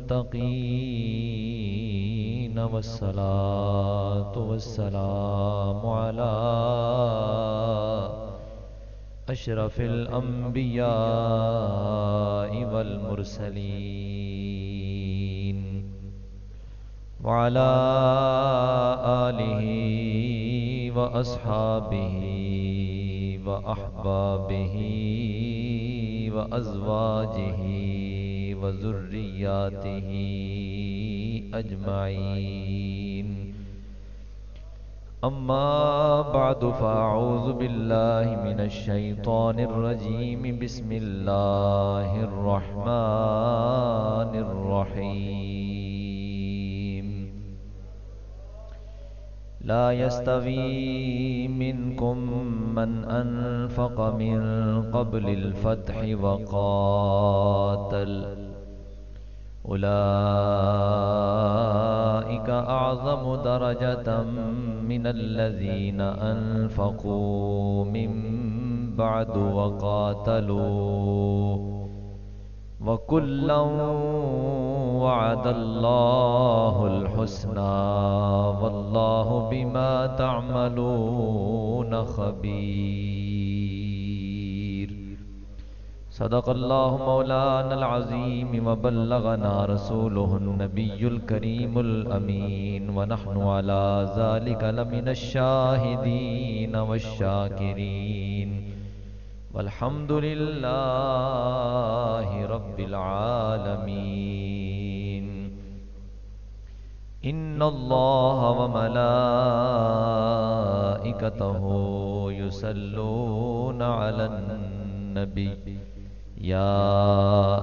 मुत्तक़ीन वस्सलातु वस्सलामु अला अशरफिल अंबियाइ वल मुरसलीन व अला आलिहि व अस्हाबिहि व अहबाबिहि व अज़वाजिहि व ज़ुर्रिय्यातिहि अजमाइन। अम्मा बअदु फ़अऊज़ु बिल्लाहि मिनश शैतानिर रजीम। बिस्मिल्लाहिर रहमानिर रहीम। ला यस्तवी मिनकुम मन अनफ़क़ मिन क़ब्लिल फ़त्हि व क़ातल उलाइका अअज़मु दरजतम मिनल्लज़ीना अनफ़क़ू मिन बअदु व क़ातलू व कुल्लन वअदल्लाहुल हुस्ना वल्लाहु बिमा तअमलून ख़बीर। सदक़ल्लाहु मौलानल अज़ीम व बल्लगना रसूलुहुन नबियुल करीमुल अमीन व नहनु अला ज़ालिका लमिनश शाहिदीन वश्शाकिरीन वल्हम्दुलिल्लाहि रब्बिल आलमीन। इन्नल्लाह व मलाइकतहु युसल्लूना अलन नबी या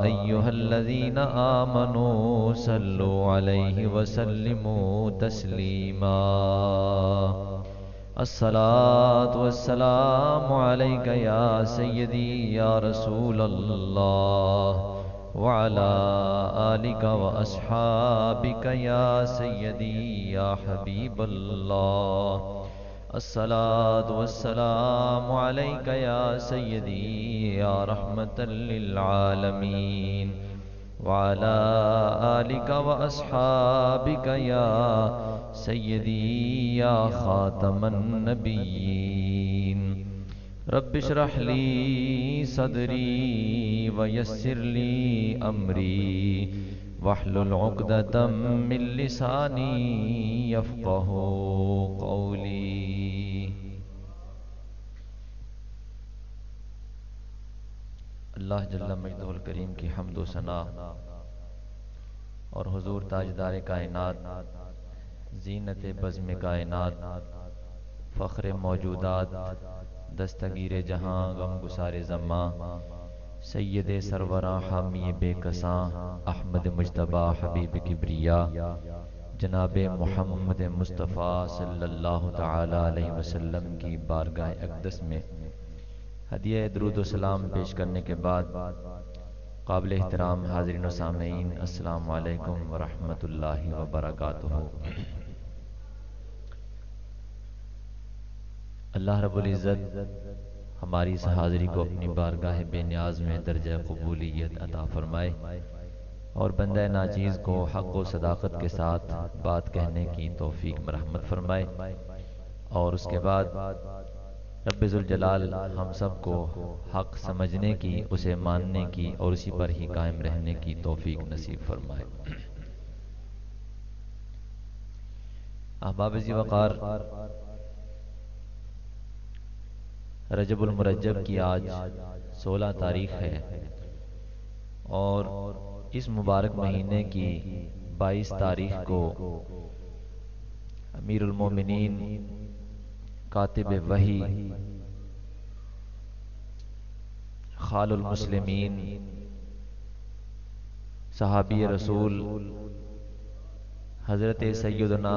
अय्युहल्लज़ीना आमनू सल्लु अलैहि व सल्लिमू तस्लीमा। अस्सलातु वस्सलामु अलैका या सय्यदी या रसूलल्लाह व अला आलिका व अस्हाबिका या सय्यदी या हबीबल्लाह। अस्सलातु वस्सलामु अलैका या सय्यदी या रहमतल लिल आलमीन व अला आलिका व अस्हाबिका या सय्यदी या खातमन नबिय्यीन। रब्बि इश्रह ली सदरी व यस्सिर ली अमरी वहलुल उक़दतम मिन लिसानी यफ़क़हू क़ौली। अल्लाह जल्ल मजदुहुल करीम की हम्द व सना और हुजूर ताजदार कायनात ज़ीनत बज़्म कायनात फ़ख्र मौजूदात दस्तगीर जहां गम गुसारे ज़म्मा सैयद सरवरा हामी बेकसां अहमद मुज्तबा हबीब किब्रिया जनाब मुहम्मद मुस्तफ़ा सल्लल्लाहु तआला अलैहि वसल्लम की बारगाह अक़दस में हदिया दुरूद व सलाम पेश करने के बाद काबिल एहतराम हाज़रीन व सामीन अस्सलामु अलैकुम व रहमतुल्लाहि व बरकातुहू। अल्लाह रब्बुल इज़्ज़त हमारी इस हाज़री को अपनी बारगाह बेनियाज में दर्जा क़बूलियत अता फरमाए और बंदा नाचीज़ को हक़ व सदाक़त के साथ बात कहने की तौफ़ीक मरहमत फरमाए और उसके बाद रब्बे ज़ुल जलाल हम सब को हक़ समझने की, उसे मानने की और उसी पर ही कायम रहने की तौफ़ीक नसीब फरमाए। अहबाब ज़ी वक़ार, रजबुल मुरज्जब की आज 16 तारीख़ है और इस मुबारक महीने की 22 तारीख़ को अमीरुल मोमिनीन कातिब वही खालुल मुस्लिमीन सहाबी रसूल हज़रत सैयदना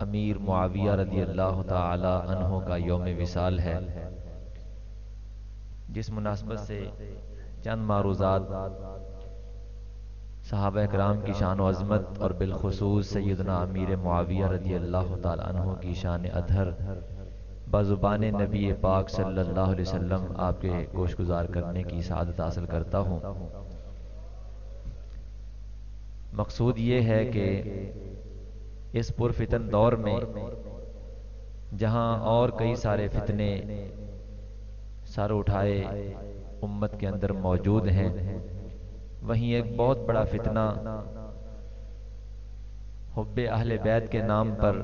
अमीर मुआविया रज़ियल्लाहु ताला अन्हु का यौम विसाल है, जिस मुनासबत से चंद मारूज़ात सहाबा कराम की शान व अज़मत और बिलखुसूस सैयदना अमीर मुआविया रज़ियल्लाहु ताला अन्हु की शान अधर बज़ुबान नबी पाक सल्लल्लाहु अलैहि वसल्लम आपके गोशगुजार करने की सआदत हासिल करता हूँ। मकसूद ये है कि इस पुरफितन दौर में जहां और कई सारे फितने सर उठाए उम्मत के अंदर मौजूद हैं, वहीं एक बहुत बड़ा फितना हुब्बे अहले बैत के नाम पर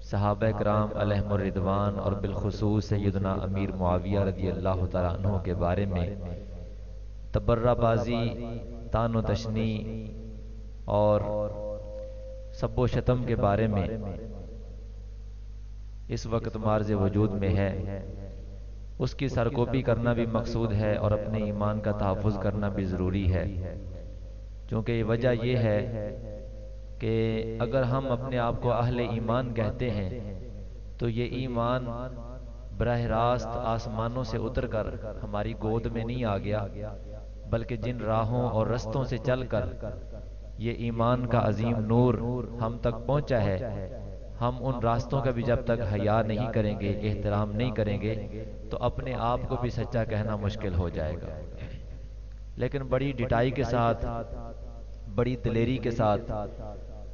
सहाबा कराम अलैहिमुर रिदवान और बिलखुसूस सैयदना अमीर मुआविया रदी अल्लाह तआला अन्हु के बारे में तबर्राबाजी, तानो तशनी और सब्बो शतम के बारे में इस वक्त मार्ज वजूद में है। उसकी सरकोबी करना भी मकसूद है और अपने ईमान का तहफ़्फ़ुज़ करना भी ज़रूरी है, क्योंकि वजह यह है कि अगर हम अपने आप को अहले ईमान कहते हैं तो ये ईमान बराह रास्त आसमानों से उतर कर हमारी गोद में नहीं आ गया, बल्कि जिन राहों और रस्तों से चलकर ये ईमान का अजीम नूर हम तक पहुंचा है, हम उन रास्तों का भी जब तक हया नहीं करेंगे, एहतराम नहीं करेंगे, तो अपने आप को भी सच्चा कहना मुश्किल हो जाएगा। लेकिन बड़ी डिटाई के साथ, बड़ी दिलेरी के साथ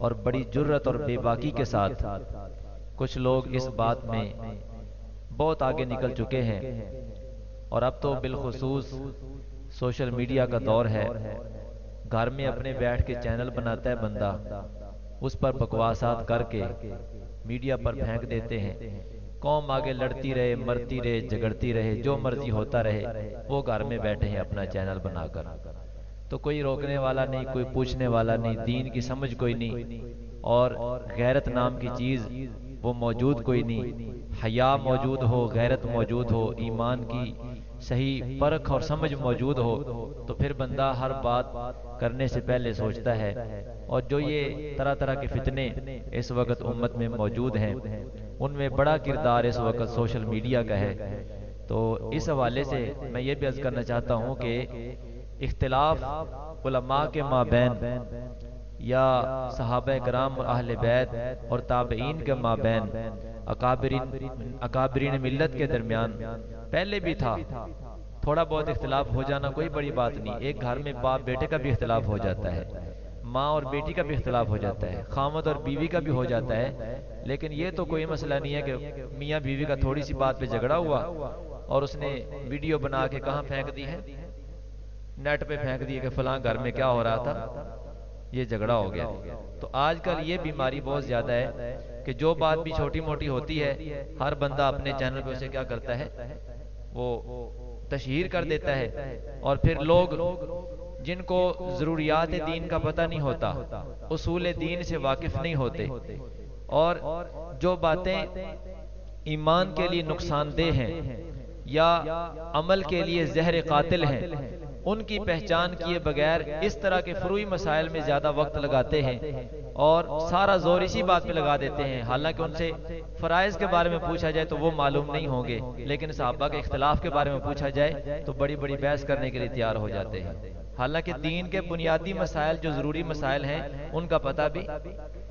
और बड़ी जुर्रत और बेबाकी के साथ कुछ लोग इस बात में बहुत आगे निकल चुके हैं। और अब तो बिलखुसूस सोशल मीडिया का दौर है। घर में अपने बैठ के चैनल बनाता है बंदा, उस पर बकवासात करके मीडिया पर फेंक देते हैं। कौम आगे लड़ती रहे, मरती रहे, झगड़ती रहे, जो मर्जी होता रहे, वो घर में बैठे हैं अपना चैनल बनाकर। तो कोई रोकने वाला नहीं, कोई पूछने वाला नहीं, दीन की समझ कोई नहीं, और गैरत नाम की चीज़ वो मौजूद कोई नहीं। हया मौजूद हो, गैरत मौजूद हो, ईमान की सही परख और समझ मौजूद हो, तो फिर बंदा हर बात करने से पहले सोचता है। और जो ये तरह तरह के फितने इस वक्त उम्मत में मौजूद हैं, उनमें बड़ा किरदार इस वक्त सोशल मीडिया का है। तो इस हवाले से मैं ये भी अर्ज करना चाहता हूँ कि इख्तिलाफ उलमा के माबैन या सहाबा कराम और अहले बैत और ताबईन के माबैन, अकाबरीन मिल्लत के दरमियान पहले भी था। थोड़ा बहुत इख्तिलाफ हो जाना कोई बड़ी बात नहीं। एक घर में बाप बेटे का भी इख्तिलाफ हो जाता है, माँ और बेटी का भी इख्तिलाफ हो जाता है, खामद और बीवी का भी हो जाता है। लेकिन ये तो कोई मसला नहीं है कि मियाँ बीवी का थोड़ी सी बात पे झगड़ा हुआ और उसने वीडियो बना के कहाँ फेंक दी है, नेट पे फेंक दी है कि फलां घर में क्या हो रहा था, ये झगड़ा हो गया। तो आजकल ये बीमारी बहुत ज्यादा है कि जो बात भी छोटी मोटी होती है, हर बंदा अपने चैनल पे उसे क्या करता है, वो तशहीर कर देता है। और फिर लोग जिनको जरूरियात दीन का पता नहीं होता, उसूल दीन से वाकिफ नहीं होते, और जो बातें ईमान के लिए नुकसानदेह हैं या अमल के लिए जहर कातिल हैं, उनकी पहचान किए बगैर इस तरह के फरूई मसाइल में ज्यादा वक्त लगाते हैं और सारा जोर इसी बात पे लगा देते हैं। हालांकि उनसे फराइज के बारे में पूछा जाए तो वो मालूम नहीं होंगे, लेकिन सहाबा के इख्तिलाफ के बारे में पूछा जाए तो बड़ी बड़ी बहस करने के लिए तैयार हो जाते हैं। हालांकि दीन के बुनियादी मसाइल जो जरूरी मसाइल हैं उनका पता भी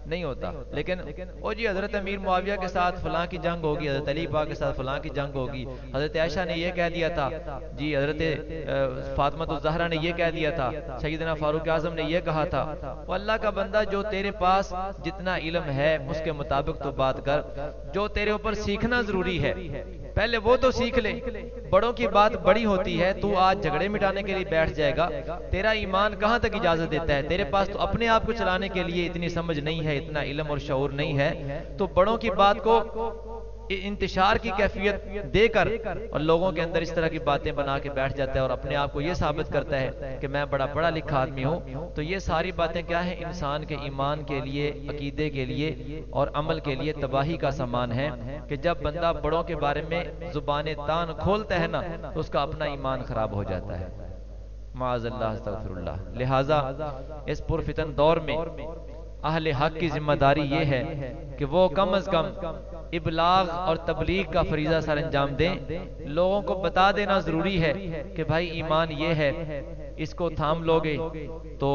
नहीं होता। लेकिन ओ जी हजरत अमीर मुआविया के साथ फलां की जंग होगी, हजरत अली पाक के साथ फलां की जंग होगी, हजरत आयशा ने ये कह दिया था जी, हजरत फातिमा ज़हरा ने ये कह दिया था, सैयदना फारूक आज़म ने ये कहा था। वो अल्लाह का बंदा, जो तेरे पास जितना इल्म है उसके मुताबिक तो बात कर, जो तेरे ऊपर सीखना जरूरी है पहले वो तो सीख ले। बड़ों की बात बड़ी होती है, तू आज झगड़े मिटाने के लिए बैठ जाएगा, तेरा ईमान कहां तक इजाजत देता है? तेरे पास तो अपने आप को चलाने के लिए इतनी समझ नहीं है, इतना इल्म और शऊर नहीं है, तो बड़ों की बात को इंतशार की कैफियत देकर और लोगों के अंदर इस तरह की बातें बना के बैठ जाता है और अपने आप को यह साबित करता है कि मैं बड़ा पढ़ा लिखा आदमी हूं। तो ये सारी बातें क्या है, इंसान के ईमान के लिए, अकीदे के लिए और अमल के लिए तबाही का सामान है कि जब बंदा बड़ों के बारे में जुबान तान खोलता है ना, तो उसका अपना ईमान खराब हो जाता है। माअज़ल्लाह अस्तग़फिरुल्लाह। लिहाजा इस पुरफितन दौर में अहले हक की जिम्मेदारी ये है कि वो कम अज कम इबलाग और तबलीग का फरीजा सर अंजाम दें। लोगों को बता देना जरूरी है कि भाई ईमान ये है, इसको थाम लोगे तो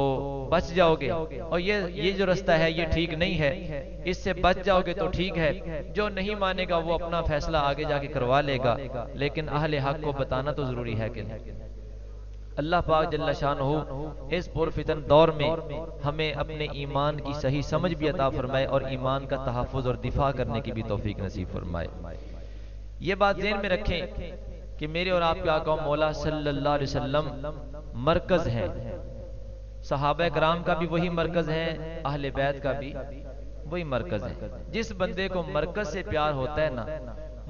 बच जाओगे, और ये जो रास्ता है ये ठीक नहीं है, इससे बच जाओगे तो ठीक है। जो नहीं मानेगा वो अपना फैसला आगे जाके करवा लेगा, लेकिन अहले हक को बताना तो जरूरी है कि नहीं। अल्लाह पाक जल्ला शानहू इस पुरफितन दौर में हमें अपने ईमान की सही समझ भी अता फरमाए और ईमान का तहफ़्फ़ुज़ और दिफा करने की भी तौफीक नसीब फरमाए। ये बात ज़हन में रखें कि मेरे और आपके आका मौला सल्लल्लाहु अलैहि वसल्लम मरकज़ है, सहाबा कराम का भी वही मरकज़ है, अहले बैत का भी वही मरकज़ है। जिस बंदे को मरकज़ से प्यार होता है ना,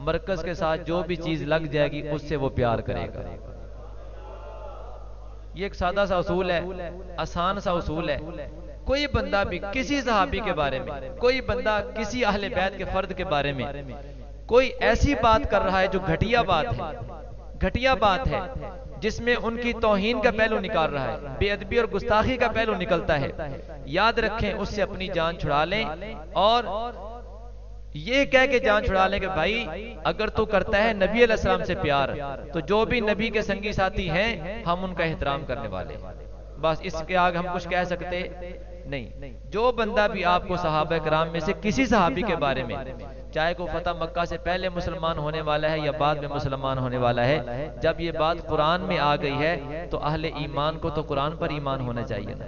मरकज़ के साथ जो भी चीज़ लग जाएगी उससे वो प्यार करेगा। ये एक सादा सा उसूल है, आसान सा उसूल है। कोई बंदा भी किसी सहाबी के बारे में, कोई बंदा किसी अहले बैत के फर्द के बारे में कोई ऐसी बात कर रहा है जो घटिया बात है, घटिया बात है, जिसमें उनकी तौहीन का पहलू निकाल रहा है, बेअदबी और गुस्ताखी का पहलू निकलता है, याद रखें उससे अपनी जान छुड़ा लें और ये कह के जान छुड़ा लें कि भाई अगर तू करता है नबी अलैहिस्सलाम से प्यार, तो जो भी नबी के संगी साथी हैं हम उनका एहतराम करने वाले। बस इसके आगे हम कुछ कह सकते नहीं। जो बंदा भी आपको सहाबा कराम में से किसी सहाबी के बारे में, चाहे को फतह मक्का से पहले मुसलमान होने वाला है या बाद में मुसलमान होने वाला है, जब ये बात कुरान में आ गई है तो अहले ईमान को तो कुरान पर ईमान होना चाहिए ना।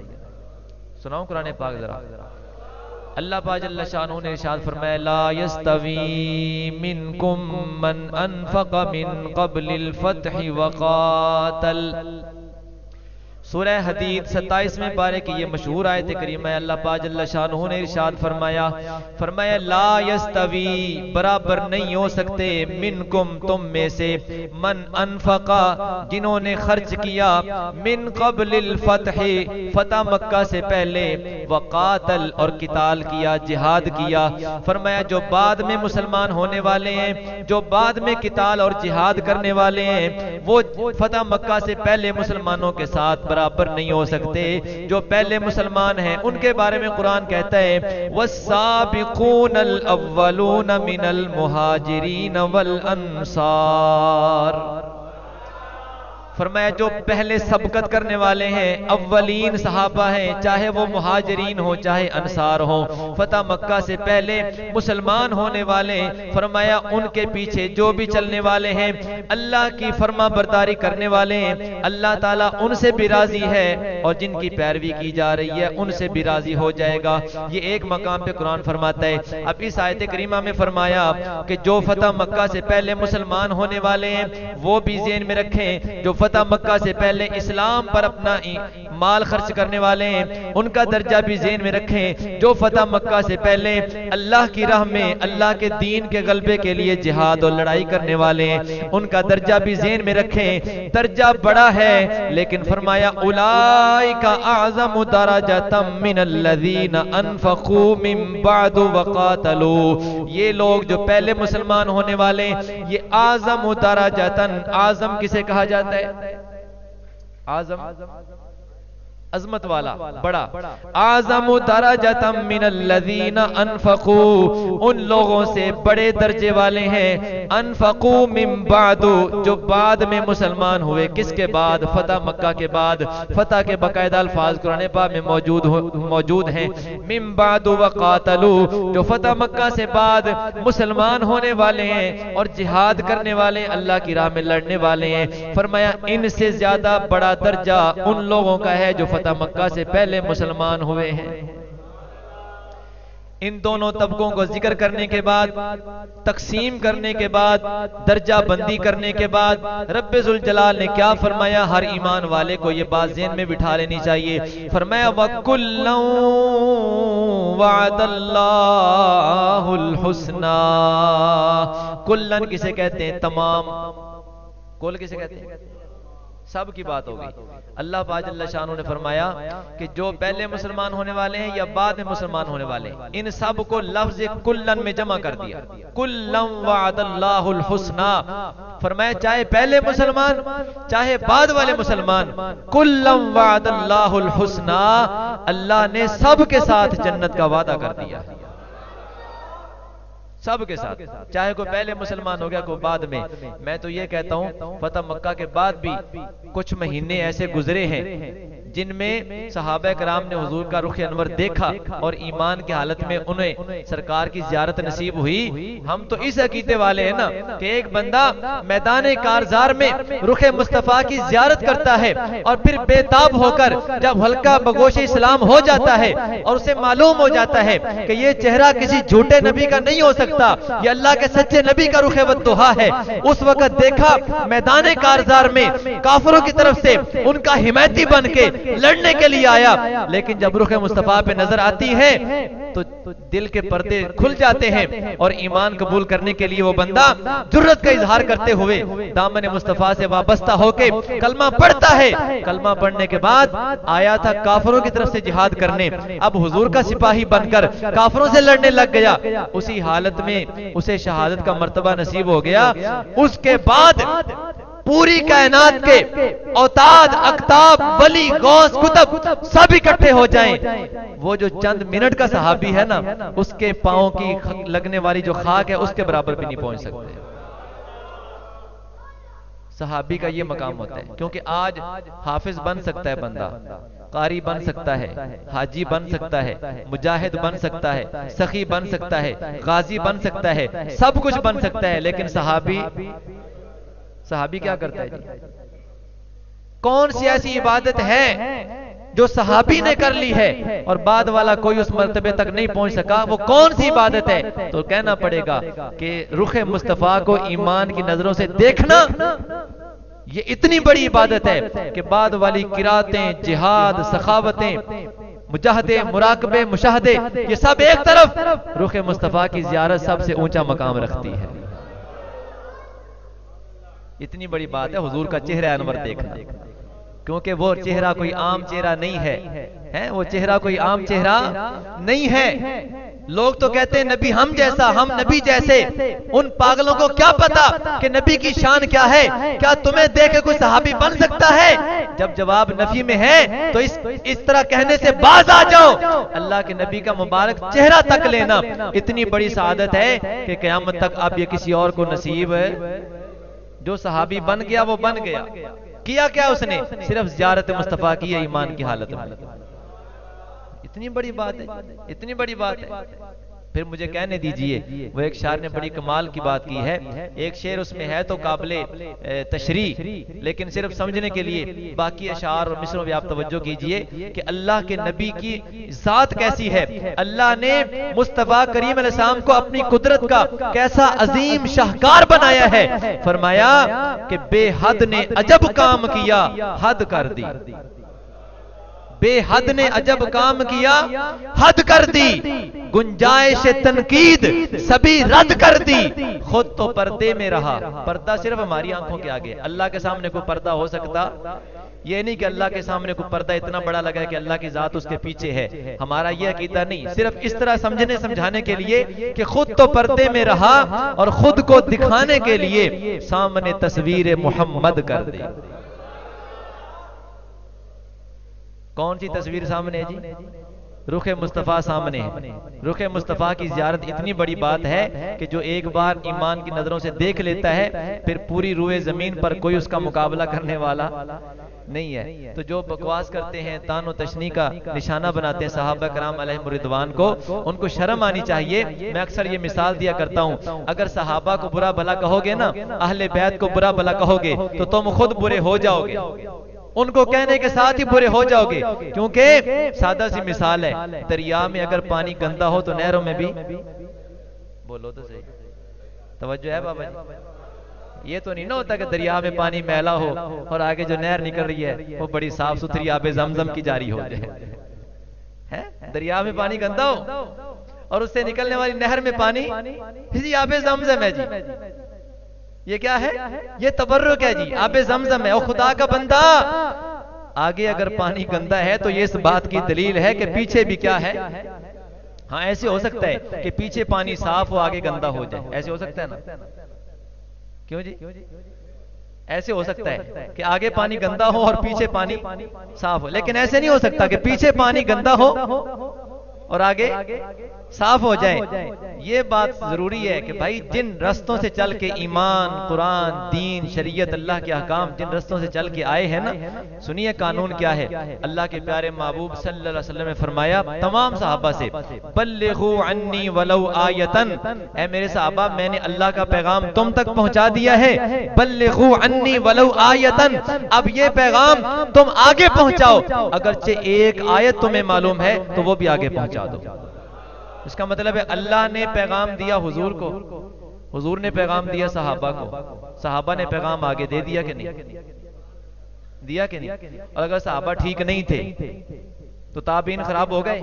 सुनाऊं कुरान पाक जरा। अल्लाह पाक जल्ल शानहू ने इरशाद फरमाया, ला यस्तवी मिनकुम मन अनफक़ मिन क़ब्लिल फ़त्हि व क़ातल। सूरह हदीद 27वें पारे की ये मशहूर आयत करीमा है। अल्लाह पाक जल्ल शानहू ने इरशाद फरमाया, ला यस्तवी, बराबर नहीं हो सकते, मिनकुम, तुम में से, मन अनफका, जिन्होंने खर्च किया, मिन क़ब्लिल फ़त्हि, फतह मक्का से पहले, वक़ातल, और किताल किया, जिहाद किया। फरमाया जो बाद में मुसलमान होने वाले हैं, जो बाद में किताल और जिहाद करने वाले हैं, वो फतह मक्का से पहले मुसलमानों के साथ बराबर नहीं हो सकते। जो पहले मुसलमान हैं उनके बारे में कुरान कहता है, वस्साबिकूनल अव्वलून मिनल मुहाजिरीन वल अंसार। फरमाया जो पहले सबकत करने वाले हैं, अव्वलीन सहाबा हैं, चाहे वो मुहाजिरीन हो चाहे अंसार हो, फतह मक्का से पहले मुसलमान होने वाले, फरमाया उनके पीछे जो भी चलने वाले हैं, अल्लाह की फर्मा बरदारी करने वाले हैं, अल्लाह ताला उनसे भी राजी है और जिनकी पैरवी की जा रही है उनसे भी राजी हो जाएगा। ये एक मकाम पे कुरान फरमाता है। अब इस आयत करीमा में फरमाया कि जो फतह मक्का से पहले मुसलमान होने वाले हैं वो भी ज़हन में रखें, जो फतह मक्का से पहले इस्लाम पर अपना माल खर्च करने वाले हैं उनका दर्जा भी ज़हन में रखें, जो फतह मक्का से पहले अल्लाह की राह में अल्लाह के दीन के गलबे के लिए जिहाद और लड़ाई करने वाले हैं उनका दर्जा भी ज़हन में रखें। दर्जा बड़ा है, लेकिन फरमाया उलाइका अअज़मु दरजतम मिनल्लज़ीना अनफ़क़ू मिन बअदु वक़ातलू। ये लोग जो पहले मुसलमान होने वाले, ये आज़मु दरजतन, आज़म किसे कहा जाता है? आज़म अजमत वाला, बड़ा। आज़मु दरजतम मिनल्लज़ीना अनफ़क़ू, उन लोगों से बड़े दर्जे वाले हैं, अनफ़क़ू मिन बादु, जो बाद में मुसलमान हुए। किसके बाद? फतह मक्का के बाद। फतह के बाकायदा अल्फाज कुरान पाक में मौजूद हैं। मिन बादु वक़ातलू, जो फतह मक्का से बाद मुसलमान होने वाले हैं और जिहाद करने वाले, अल्लाह की राह में लड़ने वाले हैं। फरमाया इनसे ज्यादा बड़ा दर्जा उन लोगों का है जो फतह मक्का से पहले मुसलमान हुए हैं। इन दोनों तबकों को जिक्र करने के बाद, तकसीम करने के बाद, दर्जा बंदी करने के बाद, रब्बे जुल जलाल ने क्या फरमाया? हर ईमान वाले को ये बात ज़हन में बिठा लेनी चाहिए। फरमाया वकुल्लन वअदल्लाहुल हुस्ना। कुल्लन किसे कहते हैं? तमाम। कुल किसे कहते हैं? सब की बात होगी। अल्लाह पाक जल्ल शानहू ने फरमाया कि जो पहले मुसलमान होने वाले हैं या बाद में मुसलमान होने वाले हैं, इन सब को लफ्ज कुल्लन में जमा कर दिया। कुल्लन वअदल्लाहुल हुस्ना। फरमाया चाहे पहले मुसलमान चाहे बाद वाले मुसलमान, कुल्लन वअदल्लाहुल हुस्ना, अल्लाह ने सब के साथ जन्नत का वादा कर दिया। सब के साथ, चाहे कोई पहले मुसलमान हो गया कोई बाद में। मैं तो ये कहता हूं फतह मक्का के बाद भी कुछ महीने ऐसे गुजरे हैं जिनमें सहाबा कराम ने हुजूर का रुख अनवर देखा और ईमान की हालत में उन्हें सरकार की ज़ियारत नसीब हुई। हम तो इस अकीदे वाले हैं ना कि एक बंदा मैदान कारजार में रुख मुस्तफ़ा की ज़ियारत करता है और फिर बेताब होकर जब हल्का बगोश इस्लाम हो जाता है और उसे मालूम हो जाता है कि ये चेहरा किसी झूठे नबी का नहीं हो सकता, ये अल्लाह के सच्चे नबी का रुख वद्दुहा है। उस वक्त देखा मैदान कारजार में काफिरों की तरफ से उनका हिमायती बन के लड़ने के लिए आया, लेकिन जब रुख मुस्तफा पे नजर आती है तो दिल के पर्दे खुल जाते हैं और ईमान कबूल करने के लिए वो बंदा जुर्रत का इजहार करते हुए दामन मुस्तफा से वाबस्ता होके कलमा पढ़ता है। कलमा पढ़ने के बाद आया था काफिरों की तरफ से जिहाद करने, अब हुजूर का सिपाही बनकर काफिरों से लड़ने लग गया। उसी हालत में उसे शहादत का मर्तबा नसीब हो गया। उसके बाद पूरी कायनात के औताद अख्ताब वली गौस कुतुब सब इकट्ठे हो जाएं, वो जो चंद मिनट का सहाबी है ना उसके पांव की लगने वाली जो खाक है उसके बराबर भी नहीं पहुंच सकते। सहाबी का ये मकाम होता है, क्योंकि आज हाफिज बन सकता है बंदा, कारी बन सकता है, हाजी बन सकता है, मुजाहिद बन सकता है, सखी बन सकता है, गाजी बन सकता है, सब कुछ बन सकता है, लेकिन सहाबी क्या करता है जी? कौन सी ऐसी इबादत है जो सहाबी ने कर ली है और बाद वाला कोई उस मर्तबे तक नहीं पहुंच सका? वो कौन सी इबादत है? तो कहना पड़ेगा कि रुख मुस्तफा को ईमान की नजरों से देखना ये इतनी बड़ी इबादत है कि बाद वाली किरातें, जिहाद, सखावतें, मुजाहदे, मुराकबे, मुशाहदे ये सब एक तरफ, रुख मुस्तफा की ज़ियारत सबसे ऊंचा मकाम रखती है। इतनी बड़ी बात है हुजूर का चेहरा अनवर देखना, क्योंकि वो चेहरा कोई आम चेहरा नहीं है, वो चेहरा कोई आम चेहरा नहीं है। लोग तो कहते हैं नबी हम जैसा, हम नबी जैसे। उन पागलों को क्या पता कि नबी की शान क्या है? क्या तुम्हें देख के कोई सहाबी बन सकता है? जब जवाब नफी में है तो इस तरह कहने से बाज आ जाओ। अल्लाह के नबी का मुबारक चेहरा तक लेना इतनी बड़ी सआदत है कि क़यामत तक अब ये किसी और को नसीब है। जो सहाबी बन गया वो बन गया। किया क्या उसने? सिर्फ ज़ियारत मुस्तफा की है ईमान की हालत में। इतनी बड़ी बात है, इतनी बड़ी बात है। फिर मुझे कहने दीजिए, वो एक शायर ने बड़ी कमाल की बात की है। एक शेर उसमें है तो काबिले तशरी, लेकिन सिर्फ समझने के लिए बाकी अशार और मिसरों में आप तवज्जो कीजिए कि अल्लाह के नबी की जात कैसी है। अल्लाह ने मुस्तफा करीम अलैहिस्सलाम को अपनी कुदरत का कैसा अजीम शाहकार बनाया है। फरमाया कि बेहद ने अजब काम किया, हद कर दी। बेहद ने अजब काम किया, हद कर दी। गुंजाइश तनकीद सभी रद्द कर दी। खुद तो पर्दे में रहा। पर्दा सिर्फ हमारी आंखों के आगे। अल्लाह के सामने कोई पर्दा हो सकता? ये नहीं कि अल्लाह के सामने कोई पर्दा इतना बड़ा लगा है कि अल्लाह की जात उसके पीछे है। हमारा ये अकीदा नहीं। सिर्फ इस तरह समझाने के लिए कि खुद तो पर्दे में रहा और खुद को दिखाने के लिए सामने तस्वीर मोहम्मद कर दी। कौन सी तस्वीर सामने है जी? रुख मुस्तफ़ा सामने है। रुख मुस्तफ़ा की ज़ियारत इतनी बड़ी बात है कि जो एक बार ईमान की नज़रों से देख लेता है फिर पूरी रूए ज़मीन पर कोई उसका मुकाबला करने वाला नहीं है। तो जो बकवास करते हैं, तानो तशनी का निशाना बनाते हैं सहाबा कराम अलैहिम रिदवान को, उनको शर्म आनी चाहिए। मैं अक्सर ये मिसाल दिया करता हूँ, अगर सहाबा को बुरा भला कहोगे ना, अहले बैत को बुरा भला कहोगे तो तुम खुद बुरे हो जाओगे, उनको कहने के साथ ही बुरे हो जाओगे। क्योंकि सादा सी मिसाल है, दरिया में अगर पानी गंदा हो तो नहरों में भी, बोलो तो सही, तवज्जो है बाबा जी? ये तो नहीं ना होता कि दरिया में पानी मैला हो और आगे जो नहर निकल रही है वो बड़ी साफ सुथरी आबे ज़मज़म की जारी हो जाए। है दरिया में पानी गंदा हो और उससे निकलने वाली नहर में पानी इसी आबे ज़मज़म है जी। ये क्या है? ये तबर्रुक है जी, आबे ज़मज़म है। और खुदा का बंदा, आगे अगर पानी गंदा है तो ये इस बात की दलील है कि पीछे भी क्या है। हाँ, ऐसे हो सकता है कि पीछे पानी साफ हो आगे गंदा हो जाए, ऐसे हो सकता है ना? क्यों जी? ऐसे हो सकता है कि आगे पानी गंदा हो और पीछे पानी साफ हो, लेकिन ऐसे नहीं हो सकता कि पीछे पानी गंदा हो और आगे साफ हो जाए। ये बात जरूरी है कि भाई जिन रस्तों से चल के ईमान, कुरान, दीन, शरीयत, अल्लाह के अहकाम जिन रस्तों से चल के आए हैं ना, सुनिए कानून क्या है। अल्लाह के प्यारे महबूब सल्लल्लाहु अलैहि वसल्लम ने फरमाया तमाम सहाबा से, बल्लिगू अन्नी वलौ आयतन, ऐ मेरे सहाबा मैंने अल्लाह का पैगाम तुम तक पहुंचा दिया है, बल्लिगू अन्नी वलौ आयतन, अब ये पैगाम तुम आगे पहुंचाओ, अगरचे एक आयत तुम्हें मालूम है तो वो भी आगे पहुंचा दो। इसका मतलब है अल्लाह ने पैगाम दिया हुजूर को, हुजूर ने पैगाम दिया सहाबा को, सहाबा ने पैगाम आगे दे दिया कि नहीं, दिया कि नहीं। और अगर सहाबा ठीक नहीं थे तो ताबीन खराब हो गए,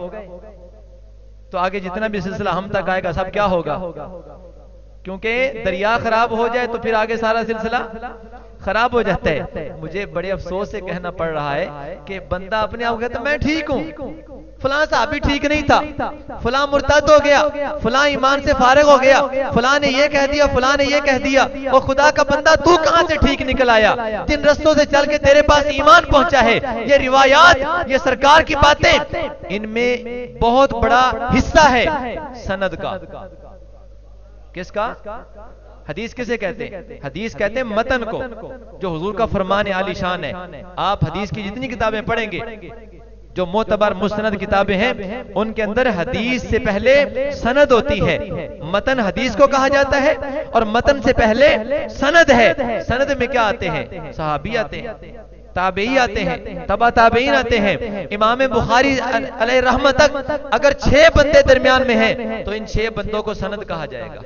तो आगे जितना भी सिलसिला हम तक आएगा सब क्या होगा, क्योंकि दरिया खराब हो जाए तो फिर आगे सारा सिलसिला खराब हो जाता है। मुझे बड़े अफसोस से कहना पड़ रहा है कि बंदा अपने आप कहता मैं ठीक हूं, फलां साहबी ठीक नहीं था, फलां मुर्तद हो गया, फलां ईमान से फारिग हो गया, फलां ने ये कह दिया, फलां ने ये कह दिया। और खुदा का बंदा तू कहां से ठीक निकल आया, जिन रस्तों से चल के तेरे पास ईमान पहुंचा है। ये रिवायात, ये सरकार की बातें, इनमें बहुत बड़ा हिस्सा है सनद का। किसका? हदीस किसे कहते हैं? हदीस कहते हैं मतन को, जो हुजूर का फरमान आलीशान है। आप हदीस की जितनी किताबें पढ़ेंगे, जो मोतबर मुस्नद किताबें हैं, उनके अंदर हदीस से पहले सनद होती है। मतन हदीस को कहा जाता है और मतन से पहले सनद है। सनद में क्या आते हैं? सहाबी आते हैं, ताबेई आते हैं, तबा ताबेईन आते हैं। इमाम बुखारी अलैहि रहमत तक अगर 6 बंदे दरमियान में हैं तो इन 6 बंदों को सनद कहा जाएगा।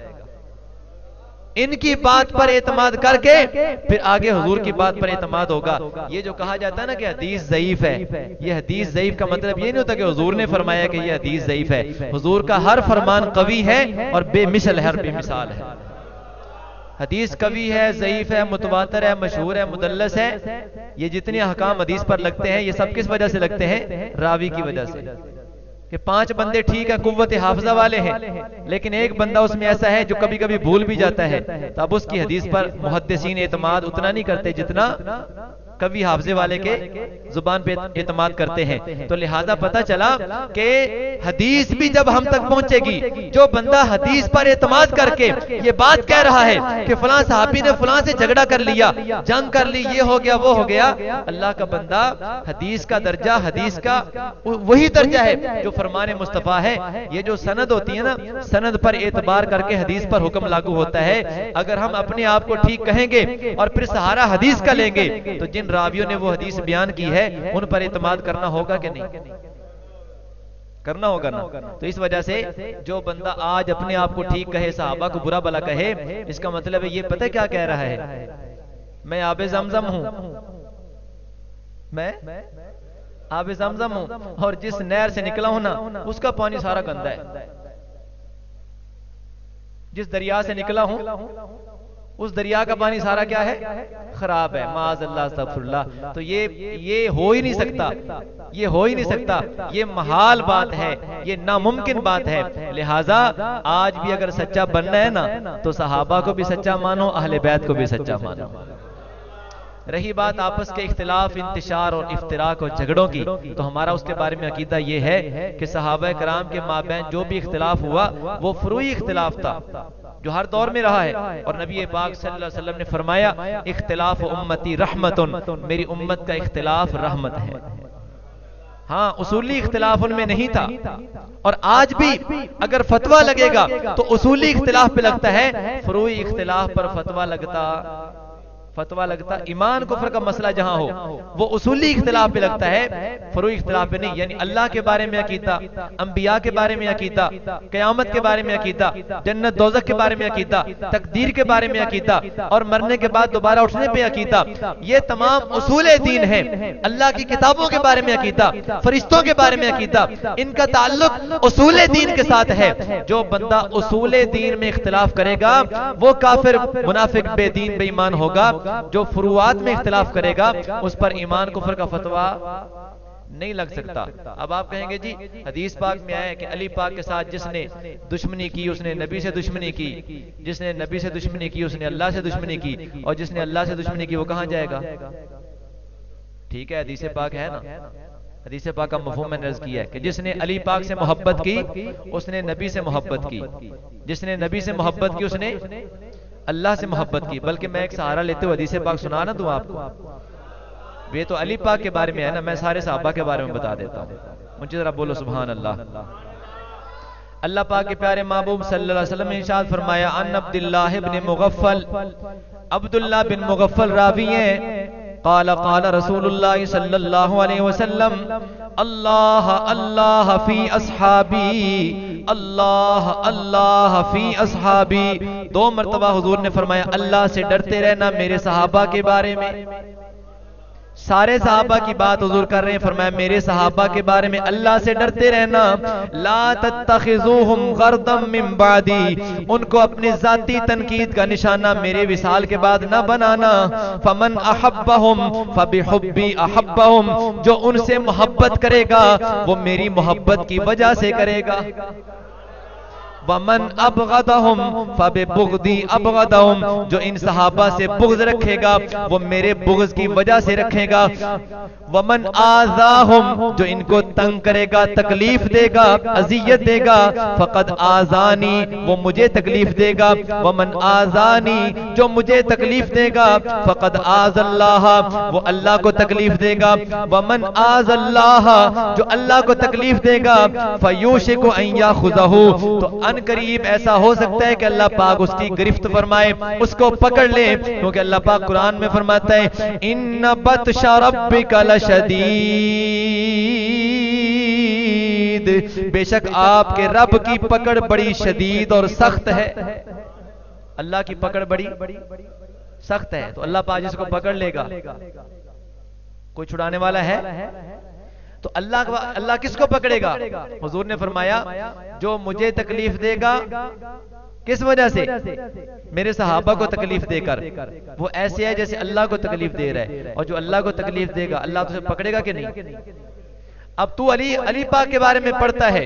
इनकी बात पर एतमाद करके फिर आगे हुजूर की बात पर एतमाद होगा। ये जो कहा जाता है ना कि हदीस ज़ईफ है, ये हदीस ज़ईफ का मतलब ये नहीं होता कि हुजूर ने फरमाया कि ये हदीस ज़ईफ है। हुजूर का हर फरमान कवी है और बेमिसल है, हर बेमिसाल है। हदीस कवी है, ज़ईफ है, मुतवातर है, मशहूर है, मुदल्लस है। ये जितने अहकाम हदीस पर लगते हैं, ये सब किस वजह से लगते हैं? रावी की वजह से। कि 5 बंदे ठीक है, कुव्वत हाफजा वाले हैं, लेकिन एक बंदा उसमें ऐसा है जो कभी कभी भूल भी जाता है, तो अब उसकी हदीस पर मुहद्दिसीन एतमाद उतना नहीं करते जितना कवि हाफजे वाले के जुबान पे एतमाद करते हैं। तो लिहाजा पता चला कि हदीस भी जब हम तक पहुंचेगी, जो बंदा हदीस पर एतमाद करके ये बात कह रहा है कि फलां सहाबी ने फलां से झगड़ा कर लिया, जंग कर ली, ये हो गया, वो हो गया, अल्लाह का बंदा, हदीस का दर्जा, हदीस का वही दर्जा है जो फरमान मुस्तफा है। ये जो सनद होती है ना, सनद पर एतबार करके हदीस पर हुक्म लागू होता है। अगर हम अपने आप को ठीक कहेंगे और फिर सहारा हदीस का लेंगे, तो जिन रावियों ने वो हदीस बयान की है उन पर इत्मीनान करना होगा कि नहीं? करना होगा ना। तो इस वजह से जो बंदा आज अपने आप को ठीक कहे, सहाबा को बुरा भला कहे, इसका मतलब है ये पता है क्या कह रहा है? मैं आबे ज़मज़म हूं, मैं आबे ज़मज़म हूं, और जिस नहर से निकला हूं ना उसका पानी सारा गंदा है। जिस दरिया से निकला हूं उस दरिया का पानी सारा क्या है? खराब है। माअज़ल्लाह, अस्तग़फिरुल्लाह। तो ये हो ही नहीं सकता, ये हो ही नहीं सकता, ये महाल बात है, ये नामुमकिन बात है। लिहाजा आज भी अगर सच्चा बनना है ना, तो सहाबा को भी सच्चा मानो, अहले बैत को भी सच्चा मानो। रही बात आपस के इख्तिलाफ, इंतिशार और इफ्तिराक और झगड़ों की, तो हमारा उसके बारे में अकीदा ये है कि सहाबा कराम के माबैन जो भी इख्तिलाफ हुआ वो फुरूई इख्तिलाफ था जो हर दौर में रहा है। और नबी पाक सल्लल्लाहु अलैहि वसल्लम ने फरमाया, इख्तिलाफ उम्मती रहमतुन, मेरी उम्मत का इख्तिलाफ रहमत है। हाँ, उसूली इख्तिलाफ उनमें नहीं था, और आज भी अगर फतवा लगेगा तो उसूली इख्तिलाफ पे लगता है, फुरूई इख्तिलाफ पर फतवा लगता ईमान कुफ्र का मसला जहां हो वो उसूली इख्तिलाफ पे लगता है, फुरूई इख्तिलाफ पे नहीं। यानी अल्लाह के बारे में अकीदा, अंबिया के बारे में अकीदा, क़यामत के बारे में अकीदा, जन्नत दोज़ख के बारे में अकीदा, तकदीर के बारे में अकीदा, और मरने के बाद दोबारा उठने पे अकीदा, ये तमाम उसूल दीन है। अल्लाह की किताबों के बारे में अकीदा, फरिश्तों के बारे में अकीदा, इनका ताल्लुक उसूल दीन के साथ है। जो बंदा उसूल दीन में इख्तिलाफ करेगा वो काफिर, मुनाफिक, बेदीन, बेईमान होगा। जो फुरुआत में इख्तिलाफ करेगा उस पर ईमान कुफ्र का फतवा नहीं लग सकता। अब आप कहेंगे जी हदीस पाक में आया है कि अली पाक के साथ जिसने दुश्मनी की उसने नबी से दुश्मनी की, जिसने नबी से दुश्मनी की उसने अल्लाह से दुश्मनी की, और जिसने अल्लाह से दुश्मनी की वो कहां जाएगा? ठीक है, हदीस पाक है ना, हदीस पाक का मफ़हूम मैंने अर्ज़ किया है कि जिसने अली पाक से मोहब्बत की उसने नबी से मोहब्बत की, जिसने नबी से मोहब्बत की उसने अल्लाह से मोहब्बत की। बल्कि मैं एक सहारा लेते हुए हदीस पाक सुना ना दूं आपको, ये तो अली पाक के बारे में है ना, मैं सारे सहाबा के बारे में बता देता हूँ। मुझे जरा बोलो सुभान अल्लाह। अल्लाह पाक के प्यारे महबूब सल्लल्लाहु अलैहि वसल्लम ने इरशाद फरमाया, अन अब्दुल्लाह इब्न मुगफ्फल, अब्दुल्लाह बिन मुगफ्फल रावी हैं, क़ाला क़ाला रसूलुल्लाह सल्लल्लाहु अलैहि वसल्लम, अल्लाह अल्लाह फी अस्हाबी, अल्लाह अल्लाह फी अस्हाबी। 2 मरतबा हुजूर ने फरमाया, अल्लाह से डरते रहना मेरे सहाबा के बारे में। सारे सहाबा की बात हुजूर कर रहे हैं, फरमाया मेरे सहाबा के बारे में अल्लाह से डरते रहना। ला तत्तखिज़ूहुम गर्दम मिन बादी, उनको अपनी जाती तनकीद का निशाना मेरे विसाल के बाद न बनाना। फमन अहब्बहुम फबिहुब्बी अहब्बहुम, जो उनसे मोहब्बत करेगा वो मेरी मोहब्बत की वजह से करेगा। वमन अबगदहुम फबिबुग़दी अबगदहुम, जो इन सहाबा से बुग़्ज़ रखेगा वो मेरे बुग़्ज़ की वजह से रखेगा। वमन आज़ाहुम, जो इनको तंग करेगा, तकलीफ देगा, अज़ियत देगा, फ़क़द आज़ानी, वो मुझे तकलीफ देगा। वमन आज़ानी, जो मुझे तकलीफ देगा, फ़क़द आज़ल्लाह, वो अल्लाह को तकलीफ देगा। वमन आज़ल्लाह, जो अल्लाह को तकलीफ देगा, फ़यूशिकु अन याख़ुज़हु, तो करीब ऐसा हो सकता है कि अल्लाह पाक उसकी गिरफ्त फरमाए, उसको पकड़ ले। क्योंकि अल्लाह पाक कुरान में फरमाता है, इन्न बत्शा रब्बिका लशदीद, बेशक आपके रब की पकड़ बड़ी शदीद और सख्त है। अल्लाह की पकड़ बड़ी सख्त है, तो अल्लाह पाक जिसको पकड़ लेगा कोई छुड़ाने वाला है? तो अल्लाह किसको पकड़ेगा? हुजूर ने फरमाया, जो मुझे तकलीफ देगा, किस वजह से? मेरे सहाबा को तकलीफ देकर, वो ऐसे है जैसे अल्लाह को तकलीफ दे रहा है। और जो अल्लाह को तकलीफ देगा अल्लाह तुझे पकड़ेगा कि नहीं? अब तू अली पाक के बारे में पढ़ता है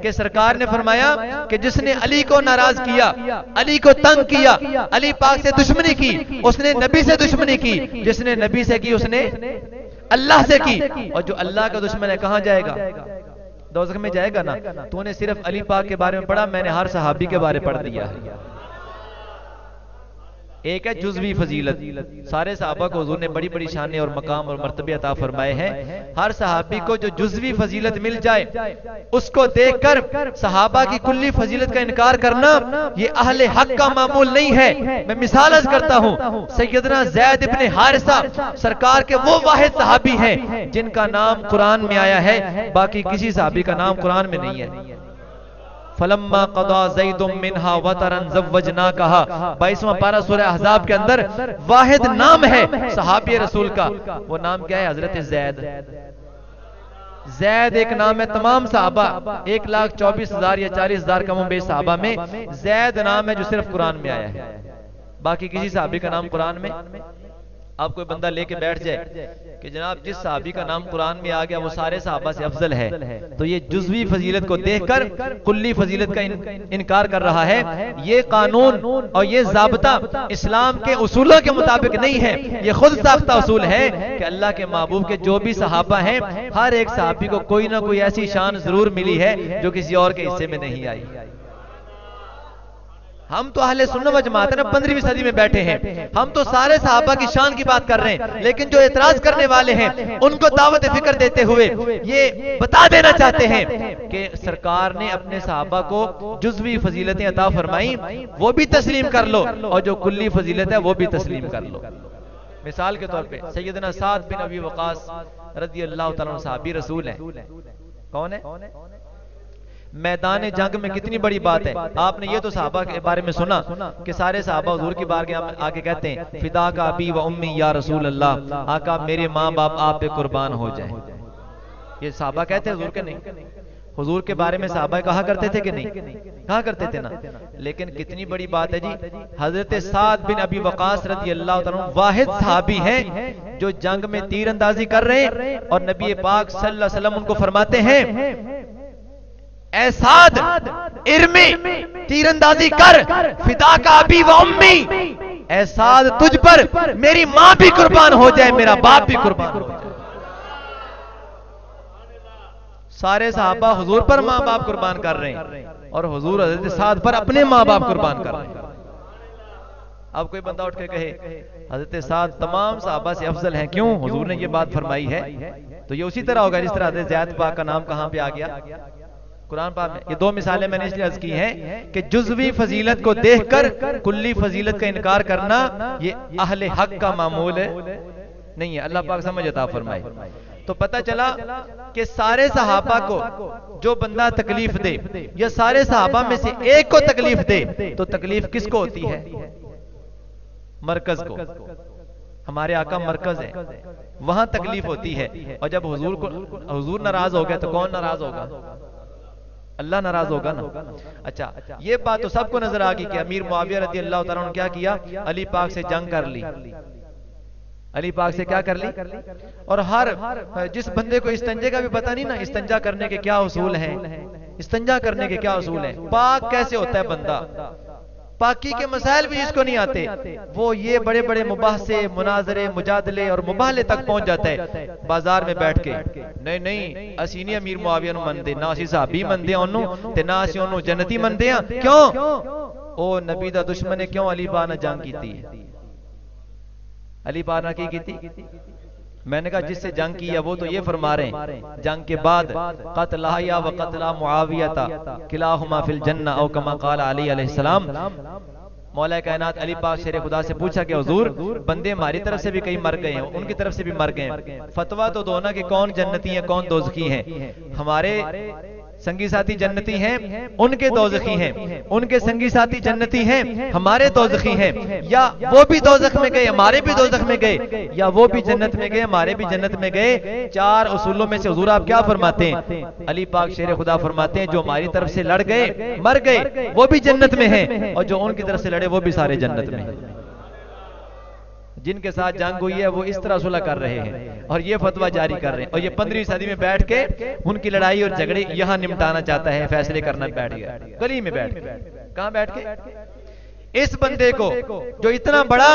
कि सरकार ने फरमाया कि जिसने अली को नाराज किया, अली को तंग किया, अली पाक से दुश्मनी की, उसने नबी से दुश्मनी की, जिसने नबी से की उसने अल्लाह से की। और जो अल्लाह का दुश्मन है कहां जाएगा? दोज़ख में जाएगा ना। तूने सिर्फ अली पाक के बारे में पढ़ा, मैंने हर सहाबी के बारे में पढ़ दिया है। एक है जुज़वी फजीलत, सारे सहाबा को हुजूर ने बड़ी बड़ी शान और मकाम और मर्तबे अता फरमाए हैं। हर सहाबी को जो जुज़वी फजीलत मिल जाए उसको देखकर सहाबा की कुल्ली फजीलत का इनकार करना ये अहले हक का मामूल नहीं है। मैं मिसाल अर्ज करता हूँ, सैयदना ज़ैद इब्ने हारिसा सरकार के वो वाहिद सहाबी हैं जिनका नाम कुरान में आया है, बाकी किसी सहाबी का नाम कुरान में नहीं है। फलम्मा क़दा ज़ैदुम मिन्हा वतरन ज़व्वजनाकहा, 22वां पारा सूरह अहज़ाब के अंदर वाहिद नाम है सहाबी रसूल का, वो नाम क्या है? हजरत ज़ैद। ज़ैद एक नाम है तमाम सहाबा 1,24,000 या 40,000 कम बेश सहाबा में ज़ैद नाम है जो सिर्फ कुरान में आया है, बाकी किसी सहाबी का नाम कुरान में। अब कोई बंदा लेके बैठ जाए कि जनाब जिस सहाबी का नाम कुरान में आ गया वो सारे सहाबा से अफजल है, तो ये जुज़वी फजीलत को देखकर कुल्ली फजीलत का इनकार कर रहा है। ये कानून और ये ज़ाब्ता इस्लाम के उसूलों के मुताबिक नहीं है, ये खुद साख्ता उसूल है कि अल्लाह के महबूब के जो भी सहाबा हैं हर एक सहाबी को कोई ना कोई ऐसी शान जरूर मिली है जो किसी और के हिस्से में नहीं आई। हम तो अहले सुन्नत व जमात है ना, 15वीं सदी में बैठे हैं, हम तो सारे सहाबा की शान की बात कर रहे हैं, लेकिन जो एतराज करने वाले हैं उनको दावत फिक्र देते हुए ये बता देना चाहते हैं कि सरकार ने अपने सहाबा को जुज़वी फजीलतें अता फरमाई, वो भी तस्लीम कर लो, और जो कुल्ली फजीलत है वो भी तस्लीम कर लो। मिसाल के तौर पे सैयदना साद बिन अबी वक़ास रज़ियल्लाहु तआला अन्हु सहाबी रसूल हैं। कौन है? मैदान जंग में कितनी बड़ी बात है। आपने ये तो सहाबा के बारे में सुना कि सारे सहाबा हुजूर की बारगाह में आके कहते हैं फिदा का अबी व उम्मी या रसूल अल्लाह, आका मेरे माँ बाप आप पे कुर्बान हो जाए। ये सहाबा कहते हैं हुजूर के नहीं? हुजूर के बारे में सहाबा कहा करते थे कि नहीं? कहा करते थे ना। लेकिन कितनी बड़ी बात है जी, हजरत साद बिन अबी वक़ास रज़ियल्लाहु तआला वाहिद सहाबी हैं जो जंग में तीर अंदाजी कर रहे हैं और नबी पाक सल्लल्लाहु अलैहि वसल्लम उनको फरमाते हैं ऐ साद इर्मी तीरंदाजी कर, फिदा का अबी व उम्मी, ऐ साद तुझ पर मेरी माँ भी कुर्बान हो जाए, मेरा बाप भी कुर्बान हो जाए। सारे सहाबा हुजूर पर माँ बाप कुर्बान कर रहे हैं और हुजूर हजरत साद पर अपने माँ बाप कुर्बान कर रहे हैं। अब कोई बंदा उठ के कहे हजरत साद तमाम सहाबा से अफजल हैं, क्यों? हुजूर ने ये बात फरमाई है। तो ये उसी तरह होगा जिस तरह हजरत ज़ैद पाक का नाम कहां पे आ गया? कुरान पाक में। ये दो मिसालें मैंने इसलिए अर्ज की हैं कि जुज़वी फजीलत को देखकर कुल्ली फजीलत का इनकार करना ये अहले हक का मामूल है नहीं है। अल्लाह पाक समझ अता फरमाए। तो पता चला कि सारे सहाबा को जो बंदा तकलीफ दे या सारे सहाबा में से एक को तकलीफ दे तो तकलीफ किसको होती है? मरकज को। हमारे आका मरकज है, वहां तकलीफ होती है। और जब हुजूर नाराज हो गए तो कौन नाराज होगा? अल्लाह नाराज होगा ना। अच्छा, ये बात तो सबको नजर आ गई कि अमीर मुआविया रज़ी अल्लाह तआला अन्हु क्या किया? अली पाक से जंग कर ली। अली पाक से क्या कर ली? और हर जिस बंदे को इस्तंजे का भी पता नहीं ना, इस्तंजा करने के क्या उसूल हैं, इस्तंजा करने के क्या उसूल हैं, पाक कैसे होता है बंदा, पाकी के मसाइल भी जिसको नहीं आते वो ये बड़े बड़े मुबाहसे, मुनाजरे, मुजादले और मुबाहले तक पहुंच जाता है बाजार में बैठ के। नहीं नहीं, असी नहीं अमीर मुआविया नूं मनदे, ना असी सहाबी मनदे ओनू ते ना असी ओनू जन्नती मनदे हां। क्यों? ओ नबी दा दुश्मन ने क्यों अली पाक ने जंग कीती है? अली पाक ने की थी? मैंने कहा जिससे जंग किया वो तो ये फरमा रहे हैं जंग के बाद क़त्ला या व क़त्ला मुआविया किलाहुमा फिल जन्नह औ कमा क़ाल अली अलैहिस्सलाम। मौला कायनात अली पाक शेर खुदा से पूछा कि हुजूर बंदे हमारी तरफ से भी कई मर गए हैं, उनकी तरफ से भी मर गए हैं, फतवा तो दो ना कि कौन जन्नती हैं कौन दोज़खी हैं। हमारे संगी साथी जन्नती हैं, उनके दोज़खी हैं, उनके संगी साथी जन्नती हैं, हमारे दोज़खी हैं, या वो भी दोज़ख में गए हमारे भी दोज़ख में गए, या वो भी जन्नत में गए हमारे भी जन्नत में गए। चार उसूलों में से हुजूर आप क्या फरमाते हैं? अली पाक शेर खुदा फरमाते हैं जो हमारी तरफ से लड़ गए मर गए वो भी जन्नत में हैं, और जो उनकी तरफ से लड़े वो भी सारे जन्नत में हैं। जिनके साथ जंग हुई है वो इस तरह सुलह कर रहे हैं और ये फतवा जारी कर रहे हैं, और ये 15वीं सदी में बैठ के उनकी लड़ाई और झगड़े यहां निपटाना चाहता है, फैसले करना बैठ गया गली में बैठ के। कहां बैठ के? इस बंदे को जो इतना बड़ा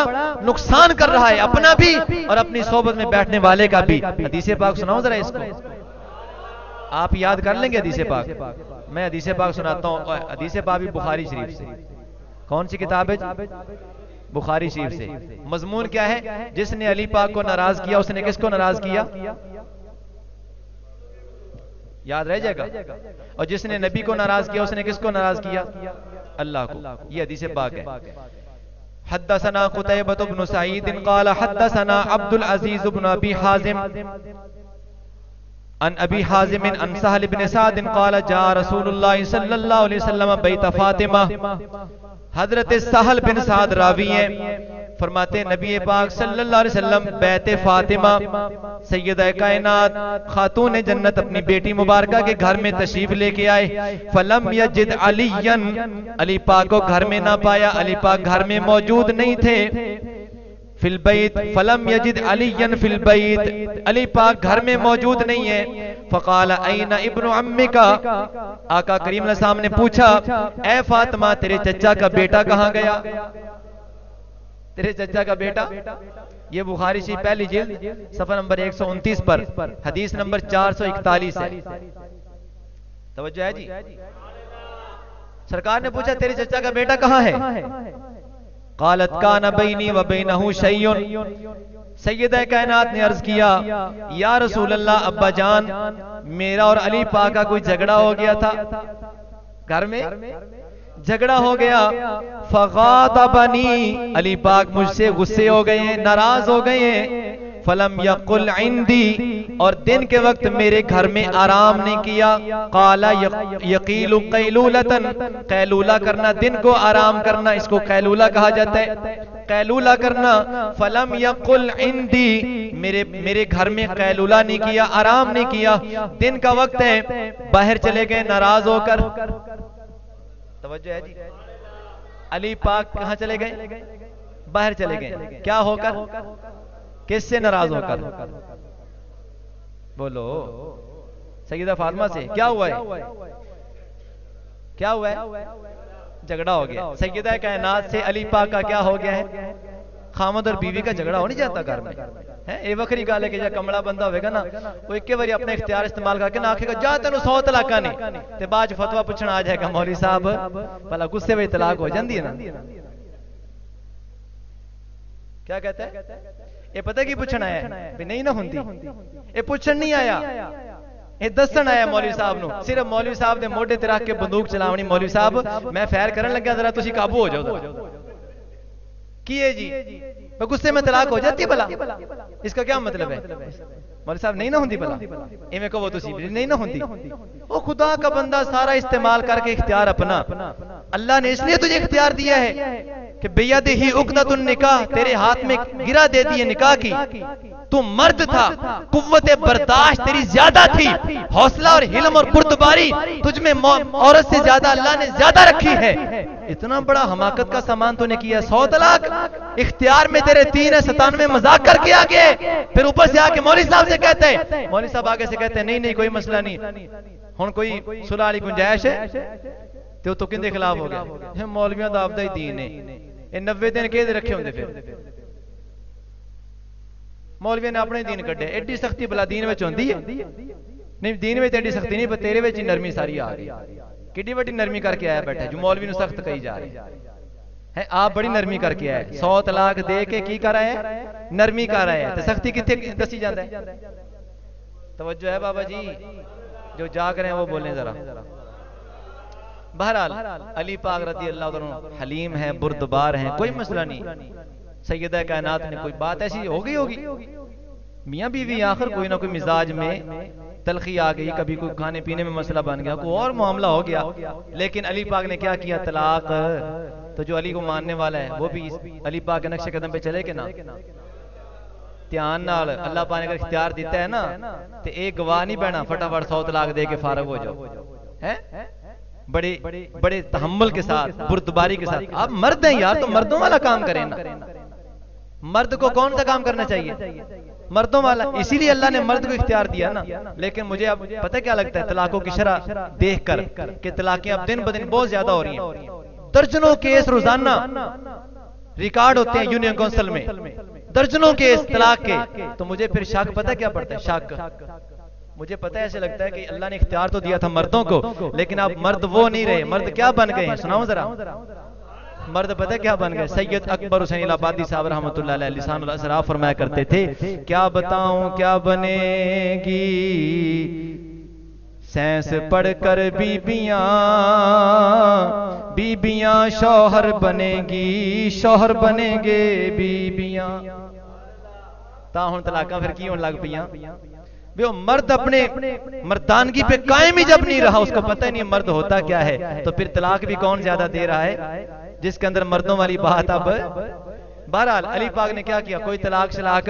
नुकसान कर रहा है अपना भी और अपनी सोबत में बैठने वाले का भी। हदीस पाक सुनाओ जरा इसको, आप याद कर लेंगे हदीस पाक। मैं हदीस पाक सुनाता हूं। हदीस पाक भी बुखारी शरीफ से। कौन सी किताब है? बुखारी शरीफ से। मजमून क्या है? जिसने अली पाक को नाराज किया उसने किसको नाराज किया? याद रह जाएगा। और जिसने नबी को नाराज किया उसने किसको नाराज किया? अल्लाह को। ये हदीस पाक है। हद्दसना कुतैबा इब्न सईद क़ाल हद्दसना अब्दुल अजीज इब्न अबी हाजिम अन अबी हाजिम अन सहल इब्न साद क़ाल जा रसूलुल्लाह सल्लल्लाहु अलैहि वसल्लम बैत फातिमा। हजरत सहल बिन साद रावी हैं, फरमाते नबी पाक सल्लल्लाहु अलैहि वसल्लम बैत फातिमा सैयदा कायनात खातून जन्नत अपनी बेटी मुबारका के घर में तशरीफ लेके आए। फलम यजिद अलियन, अली पाक को घर में ना पाया, अली पाक घर में मौजूद नहीं थे। फिल बैत फलम यजिद अलियन फिल बैत, अली पाक घर में मौजूद नहीं है। फ़क़ाल ऐना इब्नु अम्मिका, आका करीम ने सामने पूछा ए फातिमा तेरे चचा का बेटा कहां गया? तेरे चचा का बेटा। ये बुखारी शरीफ पहली जिल्द सफर नंबर 129 पर हदीस नंबर 441 है। तवज्जो है जी। सरकार ने पूछा तेरे चचा का बेटा कहां है? क़ालत कान बैनी व बैनहु शैय्युन। सैयदा कायनात ने अर्ज किया या रसूल अल्लाह अब्बा जान मेरा और अली पाक का कोई झगड़ा हो गया था, घर में झगड़ा हो गया। फ़ग़ाज़बनी, अली पाक मुझसे गुस्से हो गए हैं, नाराज हो गए हैं। फलम यक़ुल इंदी, और दिन के वक्त मेरे घर में आराम नहीं किया। क़ाला यक़ीलु क़ैलूलतन, क़ैलूला करना, दिन को आराम करना, इसको क़ैलूला कहा जाता है, क़ैलूला करना। फलम यक़ुल इंदी, मेरे घर में क़ैलूला नहीं किया, आराम नहीं किया, दिन का वक्त है, बाहर चले गए नाराज होकर। तवज्जो है जी। अली पाक कहां चले गए? बाहर चले गए। क्या होकर? किससे नाराज होकर? बोलो। सैयदा फातिमा से। क्या हुआ है? क्या हुआ है? झगड़ा हो गया। सैयदा कायनात से अली पाक का क्या हो गया है? खामद और बीवी का झगड़ा हो नहीं जाता घर में, है ये वखरी गल है कि जो कमला बंदा होगा ना वो एक बार अपना इख्तियार इस्तेमाल करके ना आखेगा जा तेन 100 तलाका ने ते बाद फतवा पूछना आ जाएगा मौलवी साहब भला गुस्से में तलाक हो जाती है ना। क्या कहता है ये पता की पूछना है भी नहीं ना होंगी ये पूछन नहीं आया ये दसन आया मौलवी साहब नु सिर्फ मौलवी साहब ने मोढे ते रख के बंदूक चलावनी मौलवी साहब मैं फैर करन लगा जरा तुसी काबू हो जाओ की है जी गुस्से में तलाक हो जाती है भला इसका क्या मतलब है मौलवी साहब नहीं ना होंगी भला इवें कहो तुसी नहीं ना होंगी ओ खुदा का बंदा सारा इस्तेमाल करके इख्तियार अपना अल्लाह ने इसलिए तुझे इख्तियार दिया है कि बेयदे ही उक़दतुन निकाह तेरे हाथ में गिरा दे दिए निकाह की तू मर्द था कुव्वत बर्दाश्त तेरी ज्यादा थी हौसला और हिल्म और बुर्दबारी तुझ में औरत से ज्यादा अल्लाह ने ज्यादा रखी है इतना बड़ा हमाकत का सामान तूने किया 100 तलाक इख्तियार में तेरे 3 है 97 मजाक करके आ गए फिर ऊपर से आके मौलवी साहब से कहते हैं मौलवी साहब आगे से कहते हैं नहीं कोई मसला नहीं हुण कोई सुलह वाली गुंजाइश है तो किंदे खिलाफ हो गया मौलवियों का आपदा ही दीन है ये 90 दिन कहते रखे होंगे फिर मौलवियों ने अपने दीन कड्डे एडी सख्ती भला दीन में होंदी है नहीं दीन में एडी सख्ती नहीं पर तेरे में नरमी सारी आ गई किड्डी बड़ी नरमी करके आया बैठा जो मौलवी ने सख्त कही जा रही है आप बड़ी नरमी करके आए 100 तलाक दे के की कर रहे हैं नरमी कर रहे हैं तो सख्ती कितने दसी जाता है तवज्जो है बाबा जी जो जाग रहे हैं वो बोलें जरा। बहरहाल अली पाक रज़ी अल्लाह तआला हलीम है बुर्दबार हैं कोई मसला नहीं सैयदा कायनात ने कोई बात ऐसी हो गई होगी मियां बीवी आखिर कोई ना कोई मिजाज में तलखी आ गई कभी कोई खाने पीने में मसला बन गया कोई और मामला हो गया लेकिन अली पाक ने क्या किया तलाक तो जो अली को मानने वाला है वो भी अली पाक के नक्शे कदम पे चले के ना ध्यान नाल अल्लाह पाक ने अगर इख्तियार दिता है ना तो एक गवाह नहीं बहना फटाफट 100 तलाक दे के फारग हो जाओ है बड़े बड़े तहम्मुल के साथ बुर्दबारी के साथ आप मर्द हैं यार तो मर्दों वाला काम करें ना मर्द को कौन सा काम करना चाहिए मर्दों वाला इसीलिए अल्लाह ने मर्द को इख्तियार दिया ना। लेकिन मुझे अब पता क्या लगता है तलाकों की शरह देखकर कि तलाकें अब दिन ब दिन बहुत ज्यादा हो रही हैं दर्जनों केस रोजाना रिकॉर्ड होते हैं यूनियन काउंसिल में दर्जनों केस तलाक के तो मुझे फिर शक पता क्या पड़ता है शक मुझे पता है ऐसे लगता है कि अल्लाह ने इख्तियार तो दिया था मर्दों को लेकिन अब मर्द वो नहीं रहे मर्द क्या बन गए सुनाओ जरा मर्द पता क्या बन गए सैयद अकबर हुसैन इलाहाबादी साहब रहमतुल्लाह अलैह लिसानुल असरार फरमाया करते थे क्या बताऊं क्या बनेगी साइंस पढ़कर बीबियां शौहर बनेगी शौहर बनेंगे बीबियां ता हुण तलाकां फिर की होने लग पियां वो मर्द अपने मर्दानगी पे कायम ही जब नहीं रहा उसको पता ही नहीं मर्द होता क्या है तो फिर तलाक भी कौन ज्यादा दे रहा है जिसके अंदर मर्दों वाली बात अब बहरहाल अली पाक ने क्या किया कोई तलाक शलाक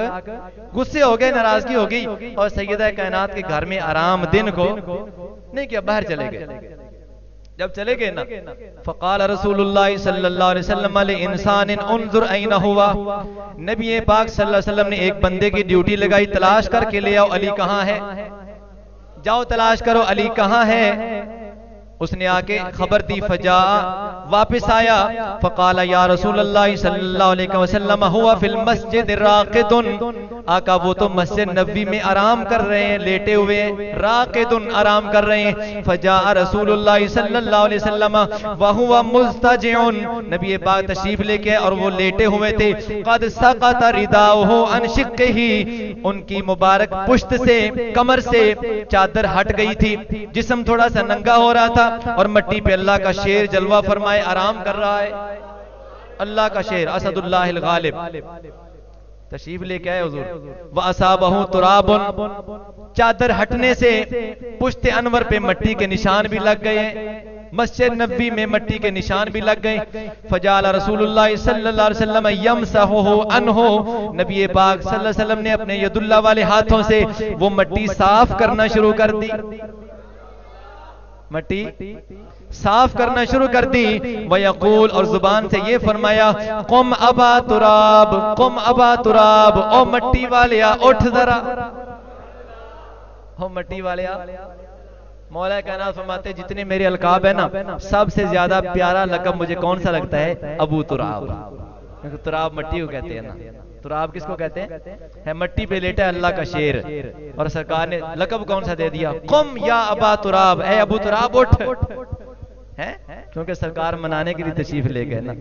गुस्से हो गए नाराजगी हो गई और सैयदा कायनात के घर में आराम दिन को नहीं किया बाहर चले गए जब चले गए ना फ़क़ाल रसूलुल्लाह सल्लल्लाहु अलैहि वसल्लम अल इंसान उन्जुर ऐना हुआ नबी पाक सल्लल्लाहु अलैहि वसल्लम ने एक बंदे की ड्यूटी लगाई तलाश करके ले आओ अली कहाँ है जाओ तलाश करो अली कहाँ है उसने आके खबर दी फजा वापस आया फ़क़ाल या रसूलल्लाह सल्लल्लाहु अलैहि वसल्लम हुआ फिल मस्जिद राक़िदुन आका वो तो मस्जिद नबवी में आराम कर रहे हैं लेटे हुए राक़िदुन आराम कर रहे हैं फजा रसूलुल्लाह सल्लल्लाहु अलैहि वसल्लम व हुवा मुस्तजिउन नबी पाक तशरीफ लेके और वो लेटे हुए थे क़द सक़त रिदाउहु अन शिक़्क़िही उनकी मुबारक पुश्त से कमर से चादर हट गई थी जिस्म थोड़ा सा नंगा हो रहा था और मिट्टी पे अल्लाह का शेर जलवा फरमाए आराम कर रहा है अल्लाह का शेर असदुल्लाहिल गालिब तशरीफ लेके आए हुजूर व असाबहु तुराबुन चादर हटने से पुश्ते अनवर पे मिट्टी के निशान भी लग गए मस्जिद नबी में मिट्टी के निशान भी लग गए फजाल रसूलुल्लाह सल्लल्लाहु अलैहि वसल्लम यमसहु अनहु नबी पाक सल्लल्लाहु अलैहि वसल्लम ने अपने यदुल्लाह वाले हाथों से वो मिट्टी साफ करना शुरू कर दी मिट्टी साफ करना शुरू कर दी वयकूल और जुबान से ये फरमाया कुम अबा तुराब ओ मिट्टी वाले उठ जरा हो मिट्टी वाले मौला कायनात फरमाते जितने मेरे अलकाब है ना सबसे ज्यादा प्यारा लकब मुझे कौन सा लगता है अबू तुराब तुराब मिट्टी को कहते हैं ना तुराब किसको कहते हैं? है मट्टी पे लेटा है अल्लाह का शेर। और सरकार ने लकब कौन सा दे दिया? कुम या अबा तुराब, ए अबू तुराब उठ है, क्योंकि सरकार मनाने के लिए तशरीफ ले गए ना।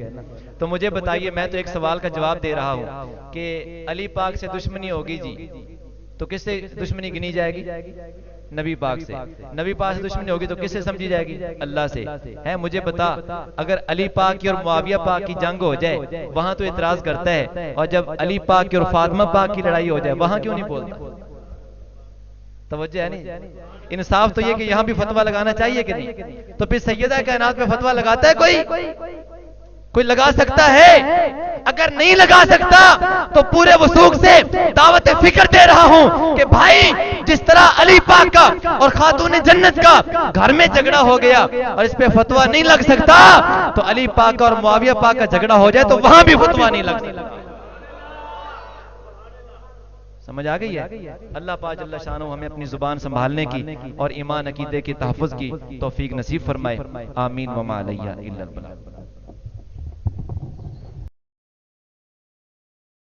तो मुझे बताइए, मैं तो एक सवाल का जवाब दे रहा हूं कि अली पाक से दुश्मनी होगी जी, तो किससे दुश्मनी गिनी जाएगी? नबी पाक से। नबी पाक से दुश्मनी होगी तो किससे समझी जाएगी? अल्लाह से। है मुझे बता, अगर अली पाक की और मुआविया पाक की जंग हो जाए वहां तो इतराज करता है, और जब अली पाक की और फातिमा पाक की लड़ाई हो जाए वहां क्यों नहीं बोलता? तवज्जो है नहीं? इंसाफ तो ये कि यहां भी फतवा लगाना चाहिए कि नहीं? तो फिर सैयदा कायनात में फतवा लगाता है कोई लगा सकता है? अगर नहीं लगा सकता तो पूरे वसूख से दावत फिक्र दे रहा हूं कि भाई जिस तरह अली पाक का और खातून जन्नत का घर में झगड़ा हो गया और इस पे फतवा नहीं लग सकता, तो अली पाक और मुआविया पाक का झगड़ा हो जाए तो वहां भी फतवा नहीं लग सकता। समझ आ गई है? अल्लाह पाक जल्ल शानो हमें अपनी जुबान संभालने की और ईमान अकीदे की तहफ़्फ़ुज़ की तौफीक नसीब फरमाए। आमीन व मा अलैया इल्लल बलाग।